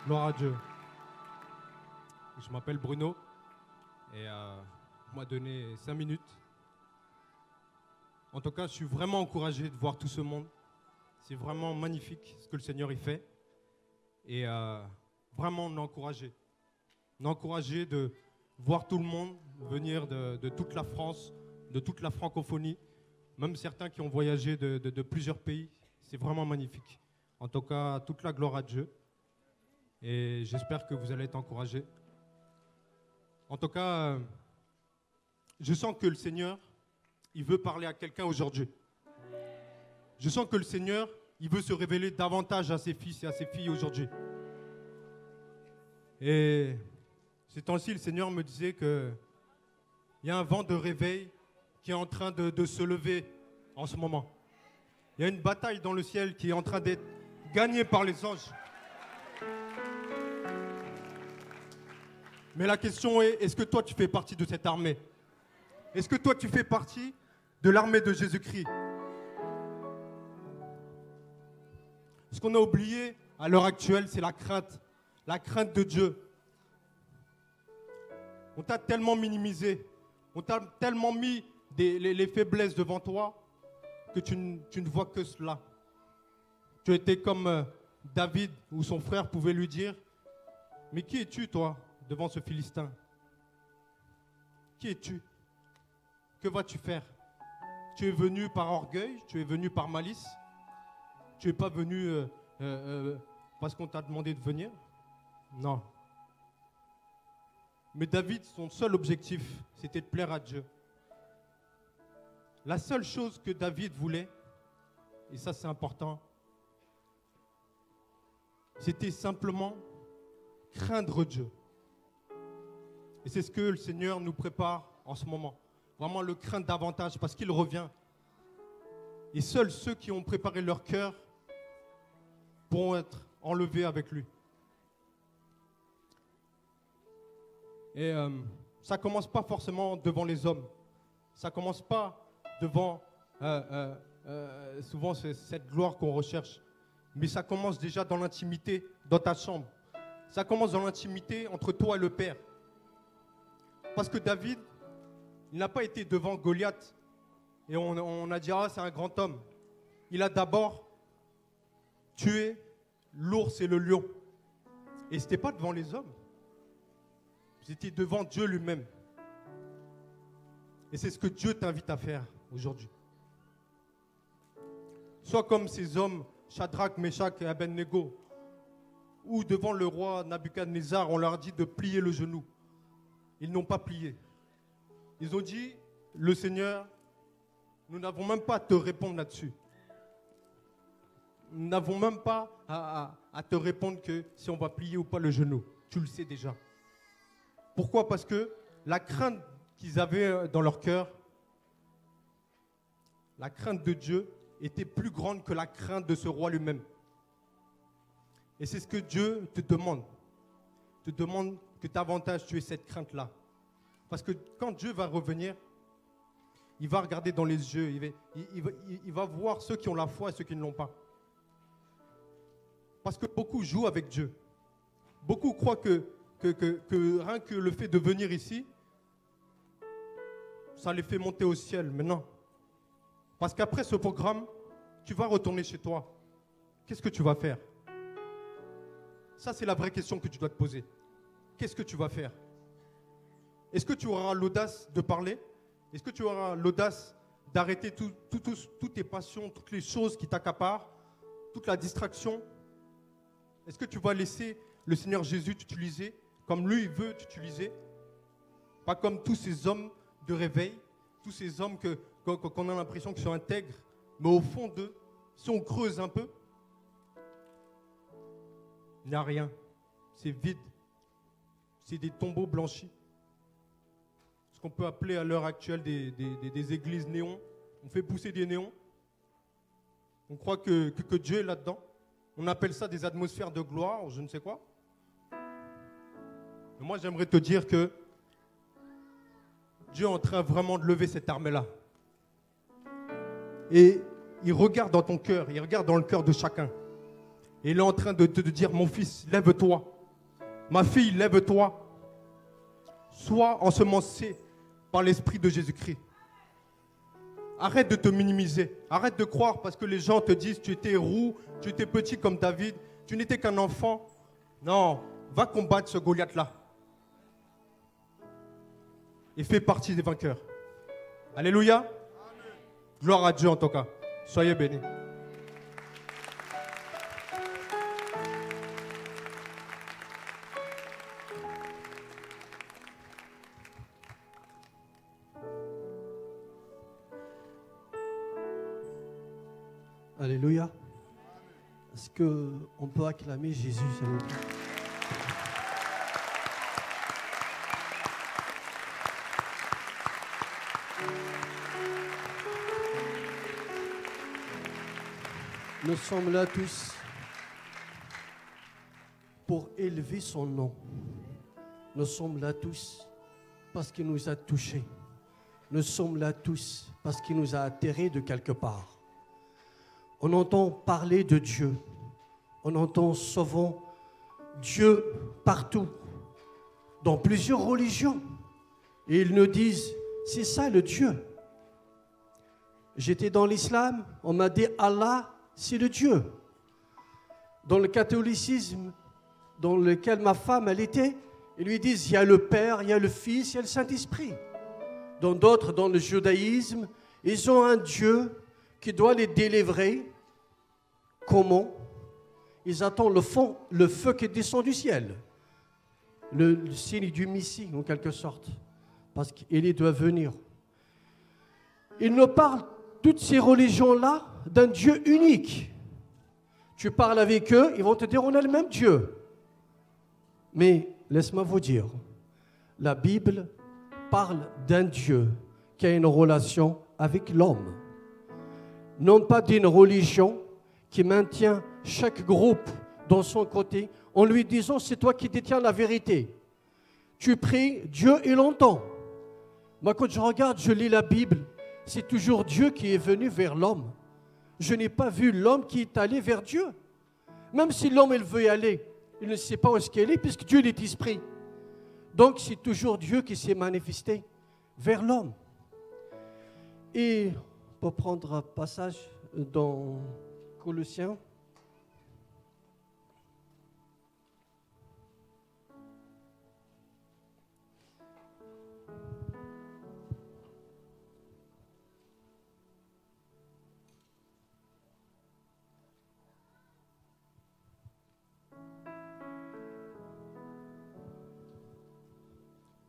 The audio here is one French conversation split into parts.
Gloire à Dieu. Je m'appelle Bruno et on m'a donné 5 minutes. En tout cas, je suis vraiment encouragé de voir tout ce monde. C'est vraiment magnifique ce que le Seigneur y fait. Et vraiment, on est encouragé. On est encouragé de voir tout le monde venir de toute la France, de toute la francophonie, même certains qui ont voyagé de plusieurs pays. C'est vraiment magnifique. En tout cas, toute la gloire à Dieu. Et j'espère que vous allez être encouragés. En tout cas, je sens que le Seigneur, il veut parler à quelqu'un aujourd'hui. Je sens que le Seigneur, il veut se révéler davantage à ses fils et à ses filles aujourd'hui. Et ces temps-ci, le Seigneur me disait qu'il y a un vent de réveil qui est en train de se lever en ce moment. Il y a une bataille dans le ciel qui est en train d'être gagnée par les anges. Mais la question est, est-ce que toi tu fais partie de cette armée? Est-ce que toi tu fais partie de l'armée de Jésus-Christ? Ce qu'on a oublié à l'heure actuelle, c'est la crainte de Dieu. On t'a tellement minimisé, on t'a tellement mis les faiblesses devant toi que tu ne vois que cela. Tu étais comme David, où son frère pouvait lui dire, mais qui es-tu toi devant ce Philistin? Qui es-tu? Que vas-tu faire? Tu es venu par orgueil, tu es venu par malice, tu n'es pas venu parce qu'on t'a demandé de venir? Non. Mais David, son seul objectif, c'était de plaire à Dieu. La seule chose que David voulait, et ça c'est important, c'était simplement craindre Dieu. Et c'est ce que le Seigneur nous prépare en ce moment. Vraiment le craindre davantage parce qu'il revient. Et seuls ceux qui ont préparé leur cœur pourront être enlevés avec lui. Et ça ne commence pas forcément devant les hommes. Ça ne commence pas devant souvent cette gloire qu'on recherche. Mais ça commence déjà dans l'intimité, dans ta chambre. Ça commence dans l'intimité entre toi et le Père. Parce que David, il n'a pas été devant Goliath et on a dit « Ah, c'est un grand homme ». Il a d'abord tué l'ours et le lion. Et ce n'était pas devant les hommes. C'était devant Dieu lui-même. Et c'est ce que Dieu t'invite à faire aujourd'hui. Sois comme ces hommes, Shadrach, Meshach et Abednego, où devant le roi Nabuchodonosor, on leur dit de plier le genou. Ils n'ont pas plié. Ils ont dit, le Seigneur, nous n'avons même pas à te répondre là-dessus. Nous n'avons même pas à te répondre que si on va plier ou pas le genou. Tu le sais déjà. Pourquoi? Parce que la crainte qu'ils avaient dans leur cœur, la crainte de Dieu était plus grande que la crainte de ce roi lui-même. Et c'est ce que Dieu te demande. Il te demande que davantage tu aies cette crainte-là. Parce que quand Dieu va revenir, il va regarder dans les yeux, il va voir ceux qui ont la foi et ceux qui ne l'ont pas. Parce que beaucoup jouent avec Dieu. Beaucoup croient que rien que le fait de venir ici, ça les fait monter au ciel. Mais non. Parce qu'après ce programme, tu vas retourner chez toi. Qu'est-ce que tu vas faire? Ça, c'est la vraie question que tu dois te poser. Qu'est-ce que tu vas faire? Est-ce que tu auras l'audace de parler? Est-ce que tu auras l'audace d'arrêter toutes tes passions, toutes les choses qui t'accaparent, toute la distraction? Est-ce que tu vas laisser le Seigneur Jésus t'utiliser comme lui, il veut t'utiliser? Pas comme tous ces hommes de réveil, tous ces hommes qu'on a l'impression qu'ils sont intègres, mais au fond d'eux, si on creuse un peu, il n'y a rien. C'est vide. C'est des tombeaux blanchis. Ce qu'on peut appeler à l'heure actuelle des églises néons. On fait pousser des néons. On croit que Dieu est là-dedans. On appelle ça des atmosphères de gloire, je ne sais quoi. Mais moi, j'aimerais te dire que Dieu est en train vraiment de lever cette armée-là. Et il regarde dans ton cœur, il regarde dans le cœur de chacun. Et il est en train de te dire, mon fils, lève-toi. Ma fille, lève-toi. Sois ensemencée par l'Esprit de Jésus-Christ. Arrête de te minimiser. Arrête de croire parce que les gens te disent tu étais roux, tu étais petit comme David, tu n'étais qu'un enfant. Non, va combattre ce Goliath-là. Et fais partie des vainqueurs. Alléluia. Amen. Gloire à Dieu en tout cas. Soyez bénis. Alléluia. Est-ce qu'on peut acclamer Jésus, s'il vous plaît? Nous sommes là tous pour élever son nom. Nous sommes là tous parce qu'il nous a touchés. Nous sommes là tous parce qu'il nous a atterrés de quelque part. On entend parler de Dieu. On entend souvent Dieu partout, dans plusieurs religions. Et ils nous disent, c'est ça le Dieu. J'étais dans l'islam, on m'a dit Allah, c'est le Dieu. Dans le catholicisme, dans lequel ma femme, elle était, ils lui disent, il y a le Père, il y a le Fils, il y a le Saint-Esprit. Dans d'autres, dans le judaïsme, ils ont un Dieu qui doit les délivrer. Comment? Ils attendent le feu qui descend du ciel. Le signe du Messie, en quelque sorte. Parce qu'il doit venir. Ils nous parlent, toutes ces religions-là, d'un Dieu unique. Tu parles avec eux, ils vont te dire, on a le même Dieu. Mais, laisse-moi vous dire, la Bible parle d'un Dieu qui a une relation avec l'homme. Non pas d'une religion qui maintient chaque groupe dans son côté en lui disant c'est toi qui détiens la vérité. Tu pries, Dieu il entend. Moi quand je regarde, je lis la Bible, c'est toujours Dieu qui est venu vers l'homme. Je n'ai pas vu l'homme qui est allé vers Dieu. Même si l'homme il veut y aller, il ne sait pas où est-ce qu'il est puisque Dieu il est esprit. Donc c'est toujours Dieu qui s'est manifesté vers l'homme. Et pour prendre un passage dans Colossiens,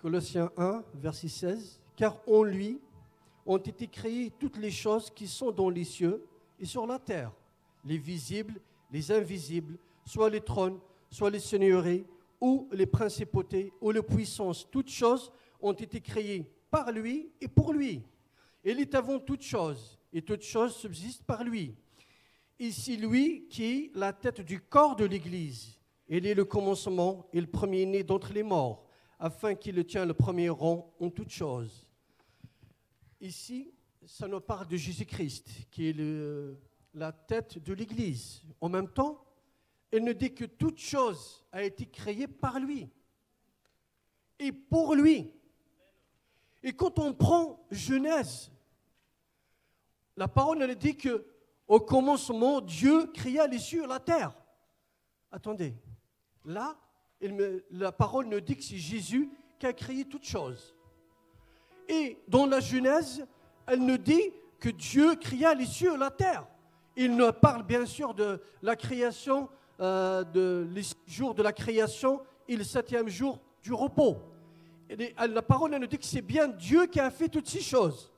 Colossiens 1, verset 16, « Car en lui ont été créées toutes les choses qui sont dans les cieux et sur la terre, les visibles, les invisibles, soit les trônes, soit les seigneuries, ou les principautés, ou les puissances. Toutes choses ont été créées par lui et pour lui. Il est avant toutes choses, et toutes choses subsistent par lui. Et c'est lui qui est la tête du corps de l'Église. Il est le commencement et le premier-né d'entre les morts, afin qu'il tient le premier rang en toutes choses. Ici, ça nous parle de Jésus-Christ, qui est la tête de l'Église. En même temps, il nous dit que toute chose a été créée par lui et pour lui. Et quand on prend Genèse, la parole elle dit qu'au commencement, Dieu créa les cieux et la terre. Attendez, là, la parole nous dit que c'est Jésus qui a créé toutes choses. Et dans la Genèse, elle nous dit que Dieu créa les cieux et la terre. Il nous parle bien sûr de la création, les jours de la création et le 7e jour du repos. Et la parole elle nous dit que c'est bien Dieu qui a fait toutes ces choses.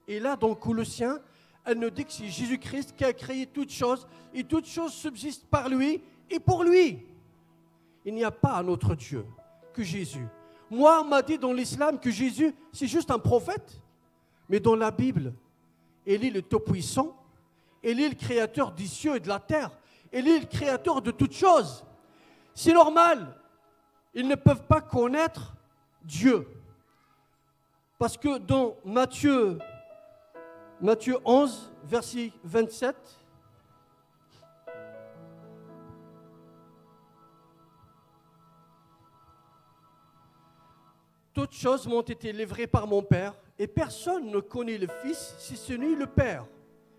Et là, dans Colossiens, elle nous dit que c'est Jésus-Christ qui a créé toutes choses et toutes choses subsistent par lui et pour lui. Il n'y a pas un autre Dieu que Jésus. Moi, on m'a dit dans l'islam que Jésus, c'est juste un prophète. Mais dans la Bible, il est le Tout-Puissant. Il est le créateur des cieux et de la terre. Il est le créateur de toutes choses. C'est normal. Ils ne peuvent pas connaître Dieu. Parce que dans Matthieu 11, verset 27, toutes choses m'ont été livrées par mon Père, et personne ne connaît le Fils si ce n'est le Père.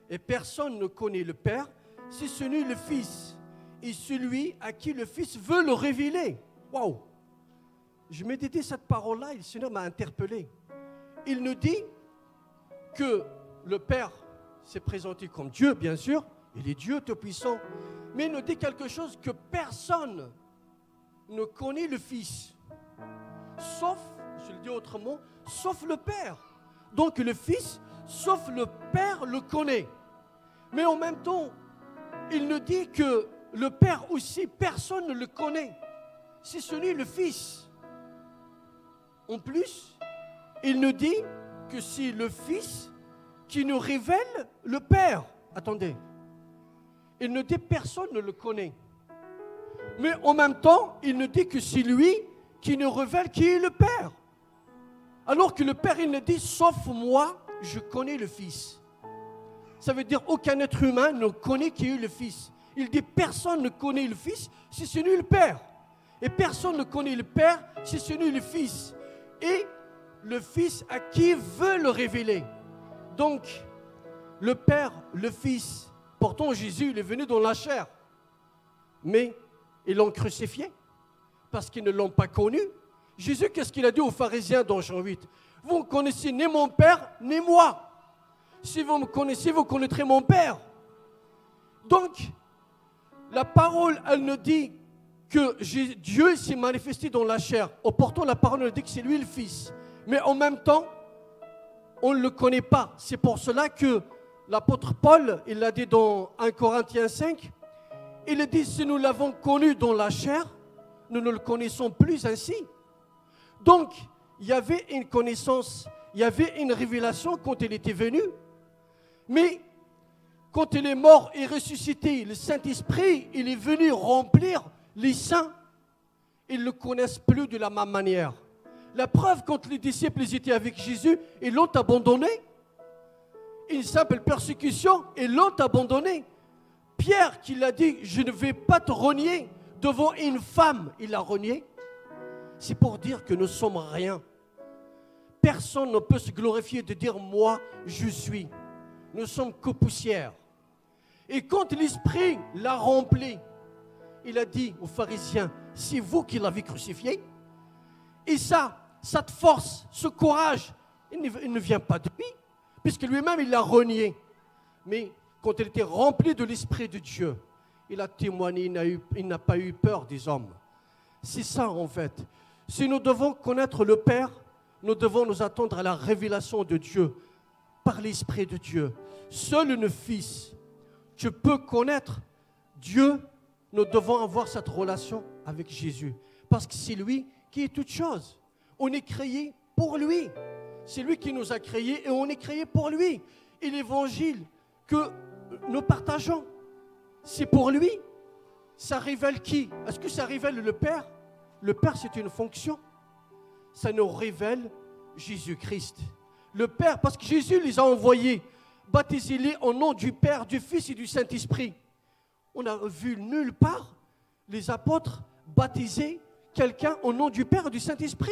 Et personne ne connaît le Père si ce n'est le Fils, et celui à qui le Fils veut le révéler. Waouh! Je méditais cette parole-là et le Seigneur m'a interpellé. Il nous dit que le Père s'est présenté comme Dieu, bien sûr, il est Dieu tout-puissant, mais il nous dit quelque chose que personne ne connaît le Fils, sauf, je le dis autrement, sauf le Père. Donc le Fils, sauf le Père, le connaît. Mais en même temps, il nous dit que le Père aussi, personne ne le connaît, si ce n'est le Fils. En plus, il nous dit que c'est le Fils qui nous révèle le Père. Attendez, il nous dit personne ne le connaît. Mais en même temps, il nous dit que c'est lui qui nous révèle qui est le Père. Alors que le Père, il nous dit, sauf moi, je connais le Fils. Ça veut dire aucun être humain ne connaît qui est le Fils. Il dit personne ne connaît le Fils si ce n'est le Père. Et personne ne connaît le Père si ce n'est le Fils. Et le Fils à qui veut le révéler. Donc, le Père, le Fils, pourtant Jésus, il est venu dans la chair. Mais ils l'ont crucifié parce qu'ils ne l'ont pas connu. Jésus, qu'est-ce qu'il a dit aux pharisiens dans Jean 8? Vous ne connaissez ni mon Père, ni moi. Si vous me connaissez, vous connaîtrez mon Père. Donc, la parole, elle nous dit que Dieu s'est manifesté dans la chair. Pourtant, la parole nous dit que c'est lui le Fils. Mais en même temps, on ne le connaît pas. C'est pour cela que l'apôtre Paul, il l'a dit dans 1 Corinthiens 5, il dit, si nous l'avons connu dans la chair, nous ne le connaissons plus ainsi. Donc, il y avait une connaissance, il y avait une révélation quand il était venu. Mais quand il est mort et ressuscité, le Saint-Esprit, il est venu remplir les saints. Ils ne le connaissent plus de la même manière. La preuve, quand les disciples étaient avec Jésus, ils l'ont abandonné. Une simple persécution, ils l'ont abandonné. Pierre qui l'a dit, je ne vais pas te renier devant une femme, il l'a renié. C'est pour dire que nous sommes rien. Personne ne peut se glorifier de dire moi je suis. Nous sommes que poussière. Et quand l'Esprit l'a rempli, il a dit aux pharisiens, c'est vous qui l'avez crucifié. Et ça, cette force, ce courage, il ne vient pas de lui, puisque lui-même il l'a renié. Mais quand il était rempli de l'Esprit de Dieu, il a témoigné, il n'a pas eu peur des hommes. C'est ça en fait. Si nous devons connaître le Père, nous devons nous attendre à la révélation de Dieu par l'Esprit de Dieu. Seul le Fils, tu peux connaître Dieu, nous devons avoir cette relation avec Jésus. Parce que c'est lui qui est toute chose. On est créé pour lui. C'est lui qui nous a créés et on est créé pour lui. Et l'évangile que nous partageons, c'est pour lui. Ça révèle qui? Est-ce que ça révèle le Père? Le Père, c'est une fonction. Ça nous révèle Jésus-Christ. Le Père, parce que Jésus les a envoyés, baptisez-les au nom du Père, du Fils et du Saint-Esprit. On n'a vu nulle part les apôtres baptiser quelqu'un au nom du Père et du Saint-Esprit.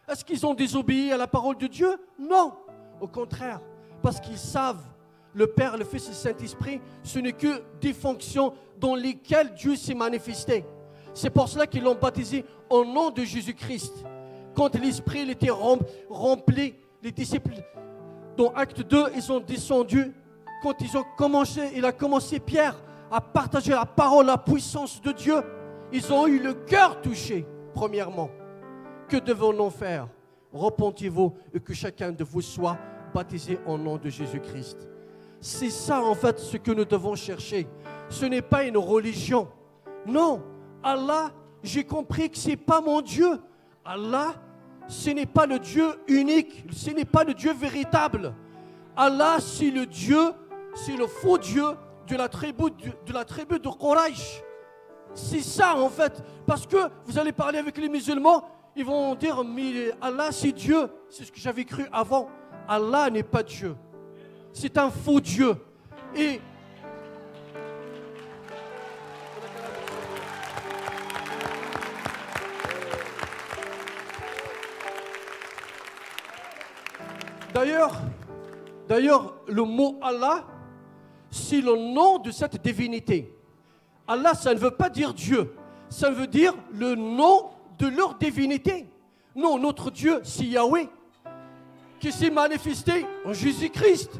Est-ce qu'ils ont désobéi à la parole de Dieu? Non, au contraire, parce qu'ils savent le Père, le Fils et le Saint-Esprit, ce n'est que des fonctions dans lesquelles Dieu s'est manifesté. C'est pour cela qu'ils l'ont baptisé au nom de Jésus-Christ. Quand l'Esprit était rempli, les disciples, dans Acte 2, ils sont descendus. Quand ils ont commencé, il a commencé Pierre à partager la parole, la puissance de Dieu. Ils ont eu le cœur touché, premièrement. Que devons-nous faire? Repentez-vous et que chacun de vous soit baptisé au nom de Jésus-Christ. C'est ça en fait ce que nous devons chercher. Ce n'est pas une religion. Non, Allah, j'ai compris que ce n'est pas mon Dieu. Allah, ce n'est pas le Dieu unique, ce n'est pas le Dieu véritable. Allah, c'est le Dieu, c'est le faux Dieu de la tribu de Quraysh. C'est ça en fait. Parce que vous allez parler avec les musulmans, ils vont dire, mais Allah c'est Dieu. C'est ce que j'avais cru avant. Allah n'est pas Dieu. C'est un faux Dieu. Et D'ailleurs, le mot Allah, c'est le nom de cette divinité. Allah, ça ne veut pas dire Dieu. Ça veut dire le nom de leur divinité. Non, notre Dieu, c'est Yahweh, qui s'est manifesté en Jésus-Christ.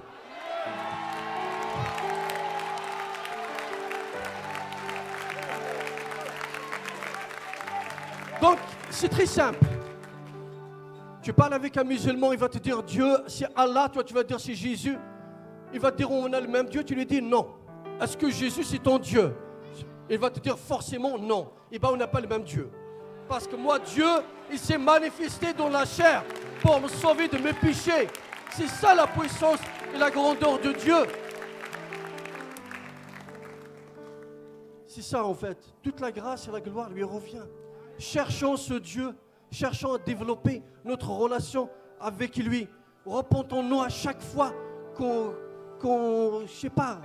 Donc, c'est très simple. Tu parles avec un musulman, il va te dire Dieu, c'est Allah, toi tu vas dire c'est Jésus. Il va te dire on a le même Dieu, tu lui dis non. Est-ce que Jésus c'est ton Dieu? Il va te dire forcément non. Et bien on n'a pas le même Dieu. Parce que moi, Dieu, il s'est manifesté dans la chair pour me sauver de mes péchés. C'est ça la puissance et la grandeur de Dieu. C'est ça en fait. Toute la grâce et la gloire lui revient. Cherchons ce Dieu, cherchons à développer notre relation avec lui. Repentons-nous à chaque fois je sais pas,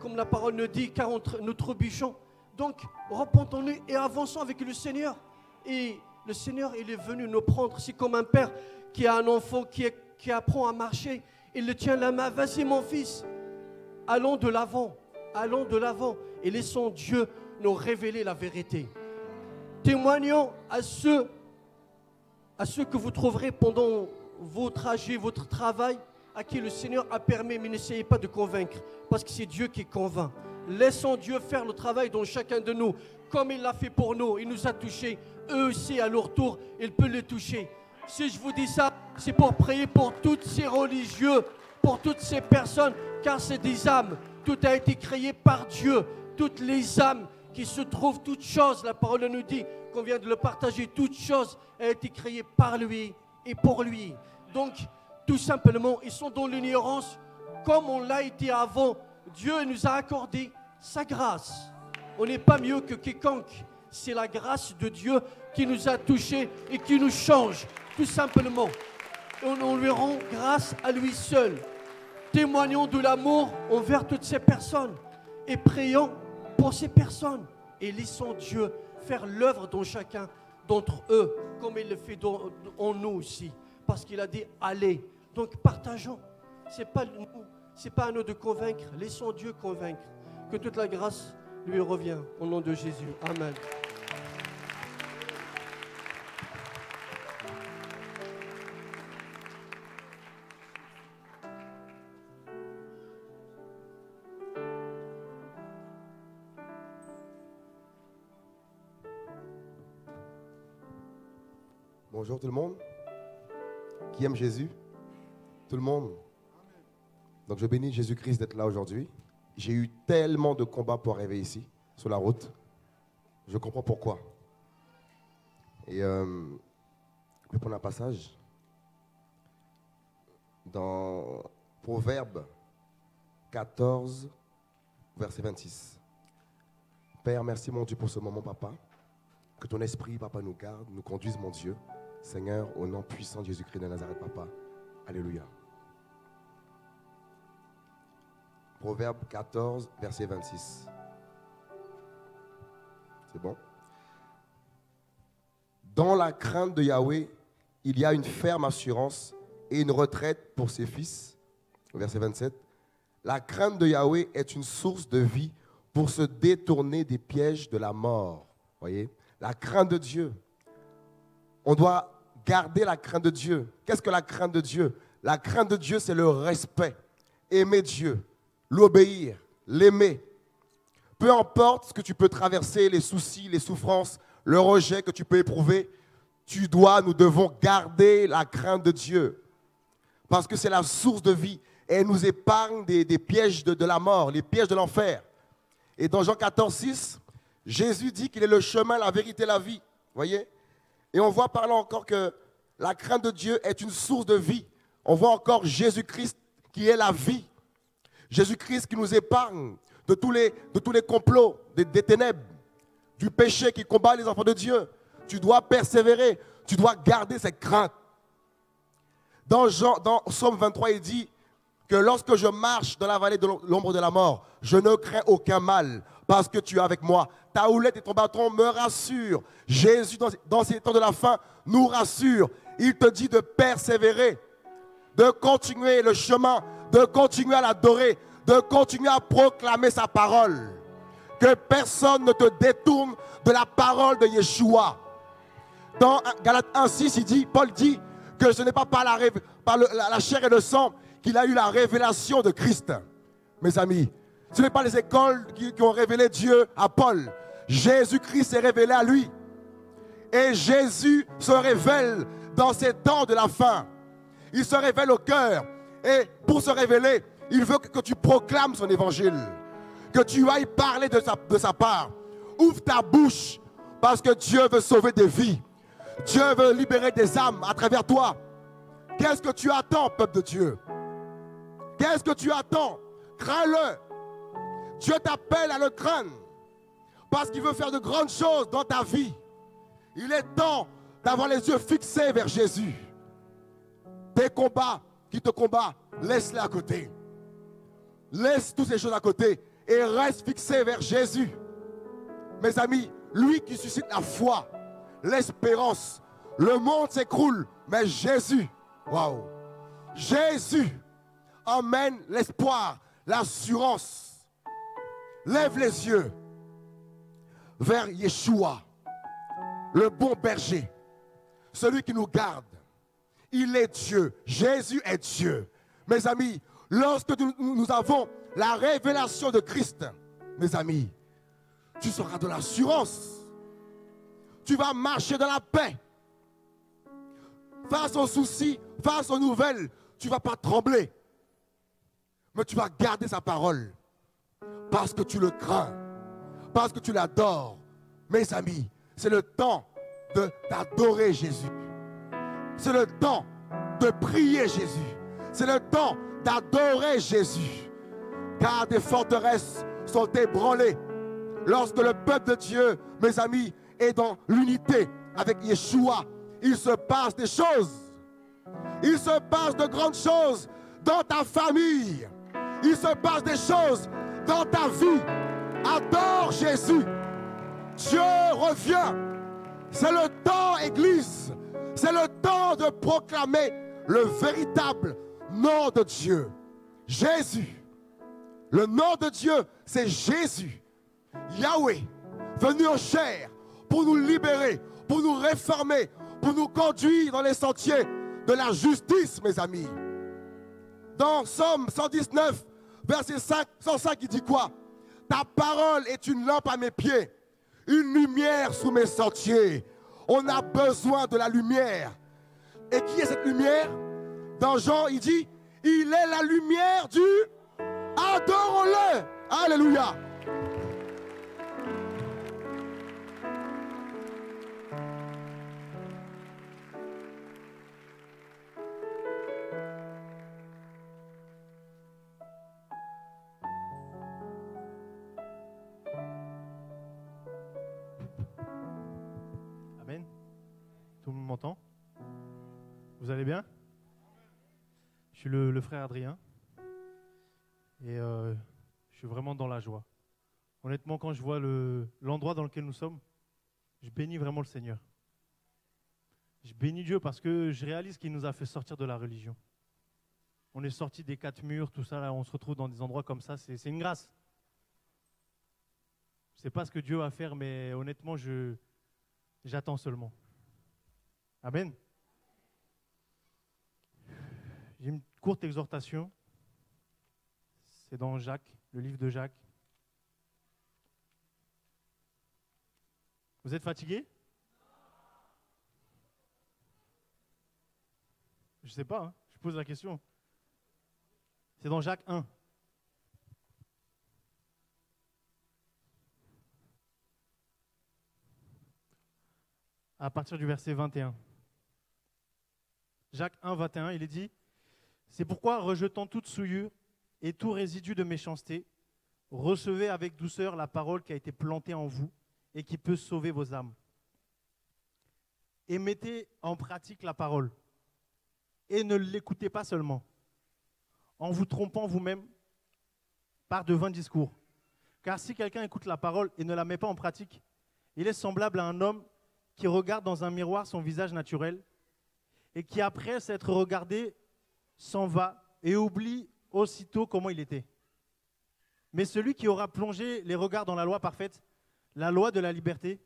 comme la parole nous dit, car nous trébuchons. Donc, repentons-nous et avançons avec le Seigneur. Et le Seigneur, il est venu nous prendre. C'est comme un père qui a un enfant qui apprend à marcher. Il le tient la main. Vas-y mon fils, allons de l'avant. Allons de l'avant et laissons Dieu nous révéler la vérité. Témoignons à ceux que vous trouverez pendant vos trajets, votre travail, à qui le Seigneur a permis, mais n'essayez pas de convaincre, parce que c'est Dieu qui convainc. Laissons Dieu faire le travail dans chacun de nous, comme il l'a fait pour nous. Il nous a touchés. Eux aussi, à leur tour, il peut les toucher. Si je vous dis ça, c'est pour prier pour tous ces religieux, pour toutes ces personnes, car c'est des âmes. Tout a été créé par Dieu. Toutes les âmes qui se trouvent, toutes choses, la parole nous dit qu'on vient de le partager, toutes choses a été créées par lui et pour lui. Donc, tout simplement, ils sont dans l'ignorance, comme on l'a été avant. Dieu nous a accordé sa grâce. On n'est pas mieux que quiconque. C'est la grâce de Dieu qui nous a touchés et qui nous change, tout simplement. Et on lui rend grâce à lui seul. Témoignons de l'amour envers toutes ces personnes et prions pour ces personnes. Et laissons Dieu faire l'œuvre dans chacun d'entre eux, comme il le fait en nous aussi. Parce qu'il a dit allez. Donc partageons. Ce n'est pas à nous de convaincre. Laissons Dieu convaincre. Que toute la grâce lui revient. Au nom de Jésus. Amen. Bonjour tout le monde. Qui aime Jésus? Tout le monde. Donc je bénis Jésus-Christ d'être là aujourd'hui. J'ai eu tellement de combats pour arriver ici, sur la route. Je comprends pourquoi. Et je vais prendre un passage dans Proverbe 14, verset 26. Père, merci mon Dieu pour ce moment, papa. Que ton esprit, papa, nous garde, nous conduise, mon Dieu. Seigneur, au nom puissant de Jésus-Christ de Nazareth, papa. Alléluia. Proverbe 14, verset 26. C'est bon? Dans la crainte de Yahweh, il y a une ferme assurance et une retraite pour ses fils. Verset 27. La crainte de Yahweh est une source de vie pour se détourner des pièges de la mort. Voyez? La crainte de Dieu. On doit garder la crainte de Dieu. Qu'est-ce que la crainte de Dieu? La crainte de Dieu, c'est le respect. Aimer Dieu, l'obéir, l'aimer. Peu importe ce que tu peux traverser, les soucis, les souffrances, le rejet que tu peux éprouver, nous devons garder la crainte de Dieu. Parce que c'est la source de vie. Et elle nous épargne des pièges de la mort, les pièges de l'enfer. Et dans Jean 14, 6, Jésus dit qu'il est le chemin, la vérité, la vie. Voyez? Et on voit par là encore que la crainte de Dieu est une source de vie. On voit encore Jésus-Christ qui est la vie. Jésus-Christ qui nous épargne de tous les complots, des ténèbres, du péché qui combat les enfants de Dieu. Tu dois persévérer, tu dois garder cette crainte. Dans Psaume 23, il dit que lorsque je marche dans la vallée de l'ombre de la mort, je ne crains aucun mal parce que tu es avec moi. Ta houlette et ton bâton me rassurent. Jésus, dans ces temps de la fin, nous rassure. Il te dit de persévérer. de continuer le chemin, de continuer à l'adorer, de continuer à proclamer sa parole. Que personne ne te détourne de la parole de Yeshua. Dans Galates 1,6, Paul dit que ce n'est pas par la chair et le sang qu'il a eu la révélation de Christ. Mes amis, ce n'est pas les écoles qui ont révélé Dieu à Paul. Jésus-Christ s'est révélé à lui. Et Jésus se révèle dans ces temps de la fin. Il se révèle au cœur. Et pour se révéler, il veut que tu proclames son évangile. Que tu ailles parler de sa part. Ouvre ta bouche parce que Dieu veut sauver des vies. Dieu veut libérer des âmes à travers toi. Qu'est-ce que tu attends, peuple de Dieu? Qu'est-ce que tu attends? Crains-le. Dieu t'appelle à le craindre parce qu'il veut faire de grandes choses dans ta vie. Il est temps d'avoir les yeux fixés vers Jésus. Tes combats qui te combattent, laisse-les à côté. Laisse toutes ces choses à côté et reste fixé vers Jésus. Mes amis, lui qui suscite la foi, l'espérance. Le monde s'écroule, mais Jésus, waouh, Jésus emmène l'espoir, l'assurance. Lève les yeux vers Yeshua, le bon berger, celui qui nous garde. Il est Dieu, Jésus est Dieu. Mes amis, lorsque nous avons la révélation de Christ, mes amis, tu seras de l'assurance. Tu vas marcher dans la paix. Face aux soucis, face aux nouvelles, tu ne vas pas trembler. Mais tu vas garder sa parole. Parce que tu le crains. Parce que tu l'adores. Mes amis, c'est le temps d'adorer Jésus. C'est le temps de prier Jésus. C'est le temps d'adorer Jésus. Car des forteresses sont ébranlées. Lorsque le peuple de Dieu, mes amis, est dans l'unité avec Yeshua, il se passe des choses. Il se passe de grandes choses dans ta famille. Il se passe des choses dans ta vie. Adore Jésus. Dieu revient. C'est le temps, Église. C'est le temps de proclamer le véritable nom de Dieu. Jésus. Le nom de Dieu, c'est Jésus. Yahweh, venu en chair pour nous libérer, pour nous réformer, pour nous conduire dans les sentiers de la justice, mes amis. Dans Somme 119, verset 105, il dit quoi? Ta parole est une lampe à mes pieds, une lumière sous mes sentiers. On a besoin de la lumière. Et qui est cette lumière? Dans Jean, il dit, il est la lumière du... Adorons-le. Alléluia. Amen. Tout le monde m'entend? Vous allez bien? Je suis le frère Adrien. Et je suis vraiment dans la joie. Honnêtement, quand je vois l'endroit dans lequel nous sommes, je bénis vraiment le Seigneur. Je bénis Dieu parce que je réalise qu'il nous a fait sortir de la religion. On est sorti des 4 murs, tout ça, là, on se retrouve dans des endroits comme ça, c'est une grâce. Je ne sais pas ce que Dieu va faire, mais honnêtement, j'attends seulement. Amen. J'ai une courte exhortation. C'est dans Jacques, le livre de Jacques. Vous êtes fatigué? Je ne sais pas, hein, je pose la question. C'est dans Jacques 1. À partir du verset 21. Jacques 1, 21, il est dit « C'est pourquoi, rejetant toute souillure et tout résidu de méchanceté, recevez avec douceur la parole qui a été plantée en vous et qui peut sauver vos âmes. Et mettez en pratique la parole. Et ne l'écoutez pas seulement, en vous trompant vous-même par de vains discours. Car si quelqu'un écoute la parole et ne la met pas en pratique, il est semblable à un homme qui regarde dans un miroir son visage naturel et qui, après s'être regardé, s'en va et oublie aussitôt comment il était. Mais celui qui aura plongé les regards dans la loi parfaite, la loi de la liberté,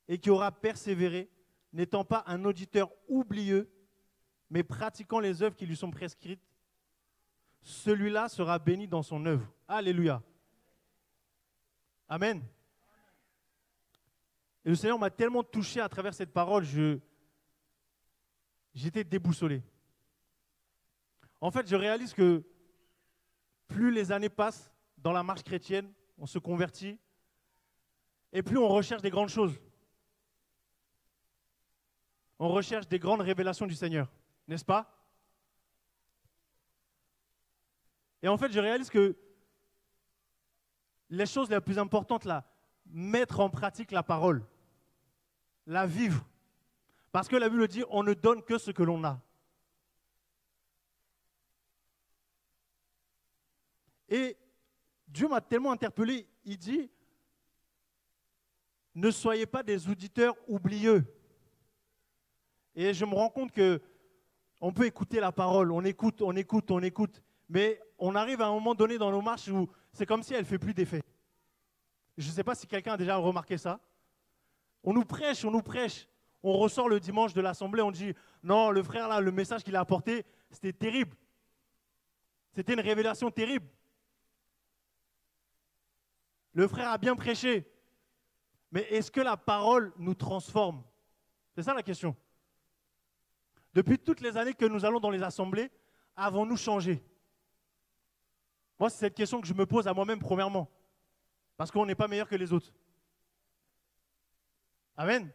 et qui aura persévéré, n'étant pas un auditeur oublieux, mais pratiquant les œuvres qui lui sont prescrites, celui-là sera béni dans son œuvre. Alléluia. Amen. Et le Seigneur m'a tellement touché à travers cette parole, j'étais déboussolé. En fait, je réalise que plus les années passent dans la marche chrétienne, on se convertit, et plus on recherche des grandes choses. On recherche des grandes révélations du Seigneur, n'est-ce pas? Et en fait, je réalise que les choses les plus importantes, là, mettre en pratique la parole, la vivre. Parce que la Bible dit, on ne donne que ce que l'on a. Et Dieu m'a tellement interpellé, il dit, ne soyez pas des auditeurs oublieux. Et je me rends compte qu'on peut écouter la parole, on écoute, mais on arrive à un moment donné dans nos marches où c'est comme si elle ne fait plus d'effet. Je ne sais pas si quelqu'un a déjà remarqué ça. On nous prêche, on ressort le dimanche de l'assemblée, on dit « Non, le frère là, le message qu'il a apporté, c'était terrible. C'était une révélation terrible. Le frère a bien prêché. Mais est-ce que la parole nous transforme? C'est ça la question. Depuis toutes les années que nous allons dans les assemblées, avons-nous changé? Moi, c'est cette question que je me pose à moi-même premièrement. Parce qu'on n'est pas meilleur que les autres. Amen.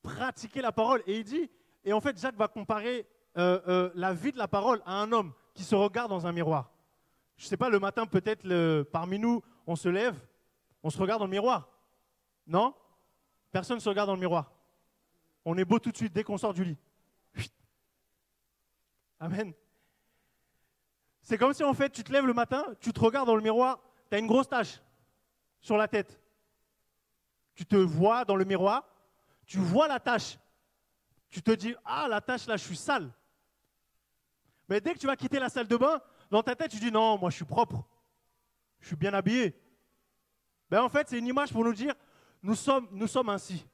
Pratiquer la parole. Et il dit, et en fait, Jacques va comparer la vie de la parole à un homme qui se regarde dans un miroir. Je ne sais pas, le matin, peut-être parmi nous, on se lève, on se regarde dans le miroir. Non? Personne ne se regarde dans le miroir. On est beau tout de suite dès qu'on sort du lit. Amen. C'est comme si en fait tu te lèves le matin, tu te regardes dans le miroir, tu as une grosse tache sur la tête. Tu te vois dans le miroir, tu vois la tache. Tu te dis, ah la tache là, je suis sale. Mais dès que tu vas quitter la salle de bain, dans ta tête tu dis, non, moi je suis propre. Je suis bien habillé. Ben, en fait c'est une image pour nous dire, nous sommes ainsi.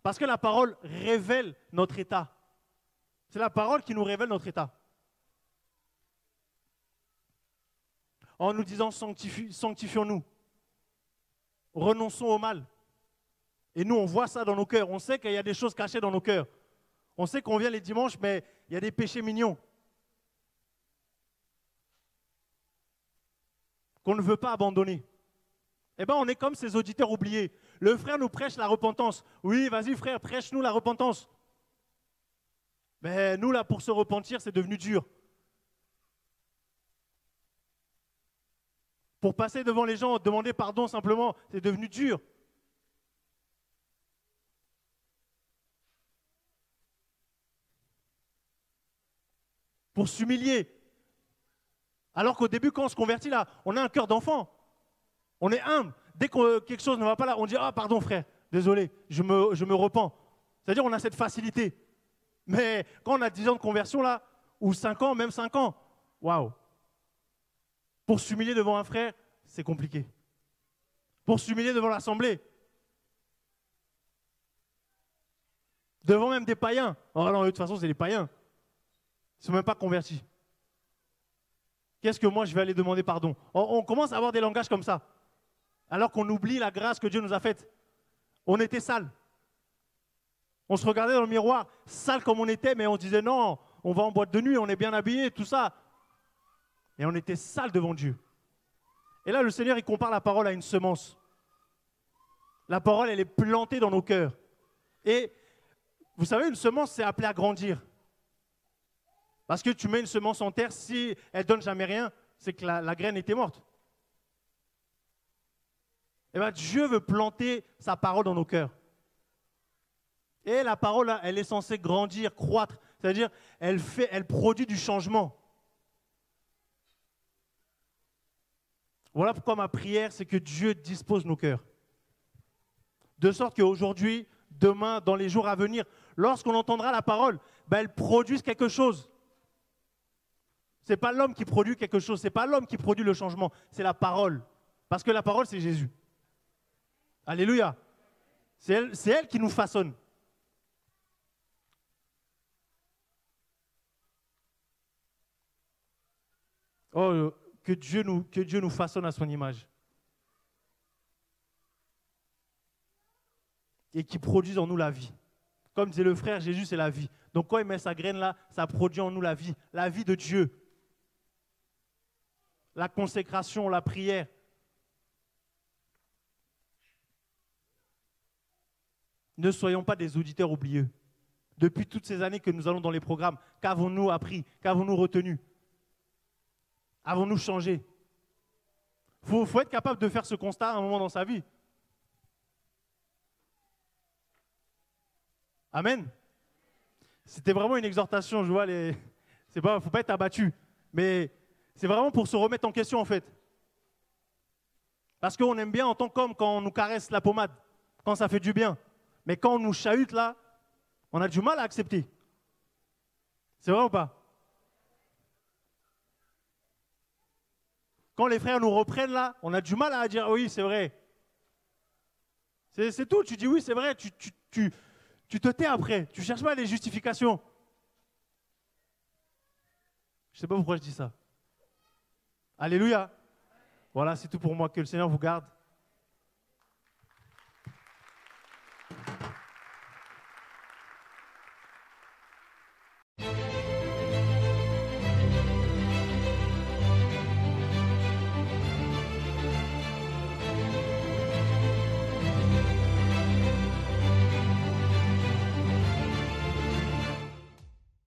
Parce que la parole révèle notre état. C'est la parole qui nous révèle notre état. En nous disant sanctifions-nous. Renonçons au mal. Et nous, on voit ça dans nos cœurs. On sait qu'il y a des choses cachées dans nos cœurs. On sait qu'on vient les dimanches, mais il y a des péchés mignons qu'on ne veut pas abandonner. Eh bien, on est comme ces auditeurs oubliés. Le frère nous prêche la repentance. Oui, vas-y frère, prêche-nous la repentance. Mais nous, là, pour se repentir, c'est devenu dur. Pour passer devant les gens, demander pardon simplement, c'est devenu dur. Pour s'humilier. Alors qu'au début, quand on se convertit, là, on a un cœur d'enfant. On est humble. Dès que quelque chose ne va pas là, on dit « Ah, pardon frère, désolé, je me repens ». C'est-à-dire on a cette facilité. Mais quand on a 10 ans de conversion là, ou 5 ans, même 5 ans, waouh. Pour s'humilier devant un frère, c'est compliqué. Pour s'humilier devant l'assemblée. Devant même des païens. Oh non, de toute façon, c'est des païens. Ils ne sont même pas convertis. Qu'est-ce que moi, je vais aller demander pardon? On commence à avoir des langages comme ça. Alors qu'on oublie la grâce que Dieu nous a faite. On était sales. On se regardait dans le miroir, sale comme on était, mais on disait non, on va en boîte de nuit, on est bien habillé, tout ça. Et on était sale devant Dieu. Et là, le Seigneur, il compare la parole à une semence. La parole, elle est plantée dans nos cœurs. Et vous savez, une semence, c'est appelé à grandir. Parce que tu mets une semence en terre, si elle ne donne jamais rien, c'est que la graine était morte. Et bien, Dieu veut planter sa parole dans nos cœurs. Et la parole, elle est censée grandir, croître. C'est-à-dire, elle produit du changement. Voilà pourquoi ma prière, c'est que Dieu dispose nos cœurs. De sorte qu'aujourd'hui, demain, dans les jours à venir, lorsqu'on entendra la parole, ben, elle produise quelque chose. Ce n'est pas l'homme qui produit quelque chose, ce n'est pas l'homme qui produit le changement, c'est la parole. Parce que la parole, c'est Jésus. Alléluia. C'est elle qui nous façonne. Oh, que Dieu nous façonne à son image. Et qui produise en nous la vie. Comme disait le frère, Jésus, c'est la vie. Donc quand il met sa graine là, ça produit en nous la vie de Dieu. La consécration, la prière. Ne soyons pas des auditeurs oublieux. Depuis toutes ces années que nous allons dans les programmes, qu'avons-nous appris? Qu'avons-nous retenu? Avons-nous changé? Il faut être capable de faire ce constat à un moment dans sa vie. Amen. C'était vraiment une exhortation, je vois. Faut pas être abattu, mais c'est vraiment pour se remettre en question en fait. Parce qu'on aime bien en tant qu'homme quand on nous caresse la pommade, quand ça fait du bien. Mais quand on nous chahute là, on a du mal à accepter. C'est vrai ou pas? Quand les frères nous reprennent là, on a du mal à dire oui, c'est vrai. C'est tout, tu dis oui, c'est vrai, tu te tais après, tu ne cherches pas les justifications. Je ne sais pas pourquoi je dis ça. Alléluia. Voilà, c'est tout pour moi. Que le Seigneur vous garde.